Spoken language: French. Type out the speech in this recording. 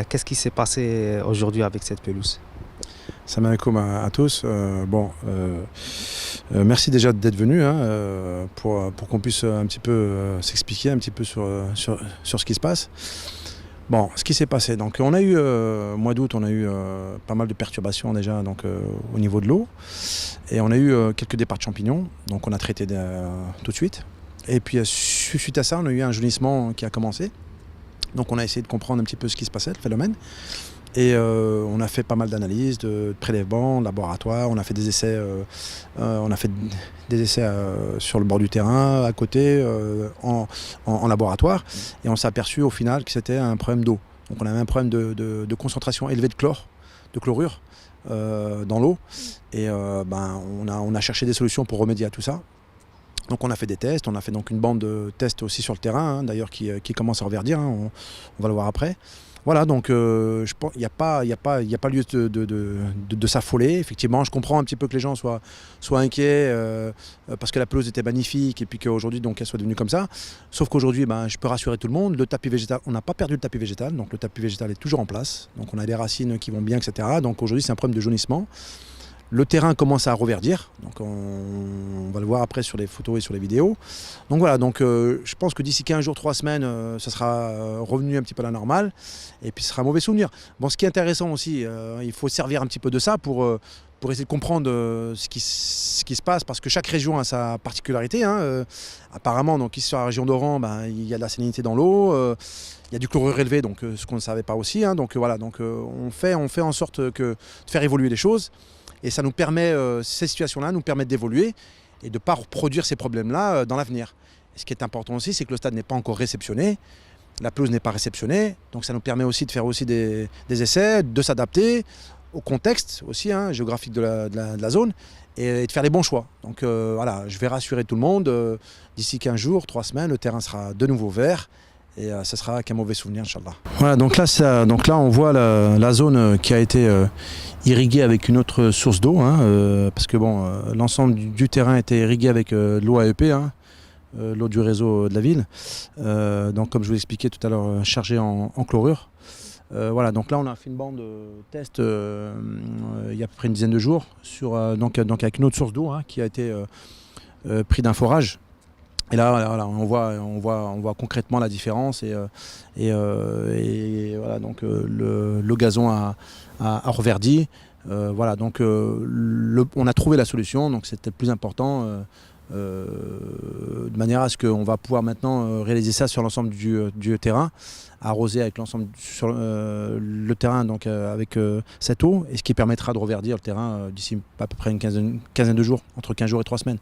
Qu'est-ce qui s'est passé aujourd'hui avec cette pelouse? Salam alaikum à tous. Merci déjà d'être venu pour qu'on puisse un petit peu s'expliquer un petit peu sur ce qui se passe. Bon, ce qui s'est passé, donc on a eu au mois d'août, on a eu pas mal de perturbations déjà donc, au niveau de l'eau, et on a eu quelques départs de champignons, donc on a traité tout de suite. Et puis suite à ça, on a eu un jaunissement qui a commencé. Donc on a essayé de comprendre un petit peu ce qui se passait, le phénomène. Et on a fait pas mal d'analyses, de prélèvements, de laboratoires. On a fait des essais, sur le bord du terrain, à côté, en laboratoire. Et on s'est aperçu au final que c'était un problème d'eau. Donc on avait un problème de concentration élevée de chlorure dans l'eau. Et on a cherché des solutions pour remédier à tout ça. Donc on a fait des tests, on a fait donc une bande de tests aussi sur le terrain, d'ailleurs qui commence à reverdir, on va le voir après. Voilà, donc je pense qu'il n'y a pas lieu de s'affoler. Effectivement, je comprends un petit peu que les gens soient inquiets parce que la pelouse était magnifique et puis qu'aujourd'hui donc elle soit devenue comme ça. Sauf qu'aujourd'hui, je peux rassurer tout le monde, le tapis végétal, on n'a pas perdu le tapis végétal, donc le tapis végétal est toujours en place. Donc on a des racines qui vont bien, etc. Donc aujourd'hui c'est un problème de jaunissement. Le terrain commence à reverdir, donc on va le voir après sur les photos et sur les vidéos. Donc voilà, donc je pense que d'ici 15 jours, 3 semaines, ça sera revenu un petit peu à la normale, et puis ce sera un mauvais souvenir. Bon, ce qui est intéressant aussi, il faut servir un petit peu de ça pour essayer de comprendre ce qui se passe, parce que chaque région a sa particularité. Apparemment, donc ici sur la région d'Oran, il y a de la salinité dans l'eau. Il y a du chlorure élevé, donc ce qu'on ne savait pas aussi. Donc voilà, donc on fait en sorte de faire évoluer les choses. Et ça nous permet, ces situations-là nous permettent d'évoluer et de ne pas reproduire ces problèmes-là dans l'avenir. Et ce qui est important aussi, c'est que le stade n'est pas encore réceptionné, la pelouse n'est pas réceptionnée, donc ça nous permet aussi de faire aussi des essais, de s'adapter au contexte aussi géographique de la zone et de faire les bons choix. Donc voilà, je vais rassurer tout le monde, d'ici 15 jours, 3 semaines, le terrain sera de nouveau vert. Et ce sera qu'un mauvais souvenir, Inch'Allah. Voilà, donc là on voit la zone qui a été irriguée avec une autre source d'eau, parce que l'ensemble du terrain était irrigué avec de l'eau AEP, l'eau du réseau de la ville. Donc comme je vous l'expliquais tout à l'heure, chargée en chlorure. Voilà, donc là on a fait une bande de test il y a à peu près une dizaine de jours, donc avec une autre source d'eau qui a été pris d'un forage. Et là, on voit concrètement la différence et voilà, donc le gazon a reverdi. Voilà, donc on a trouvé la solution, donc c'était le plus important, de manière à ce qu'on va pouvoir maintenant réaliser ça sur l'ensemble du terrain, arroser avec l'ensemble sur le terrain donc avec cette eau, et ce qui permettra de reverdir le terrain d'ici à peu près une quinzaine de jours, entre 15 jours et 3 semaines.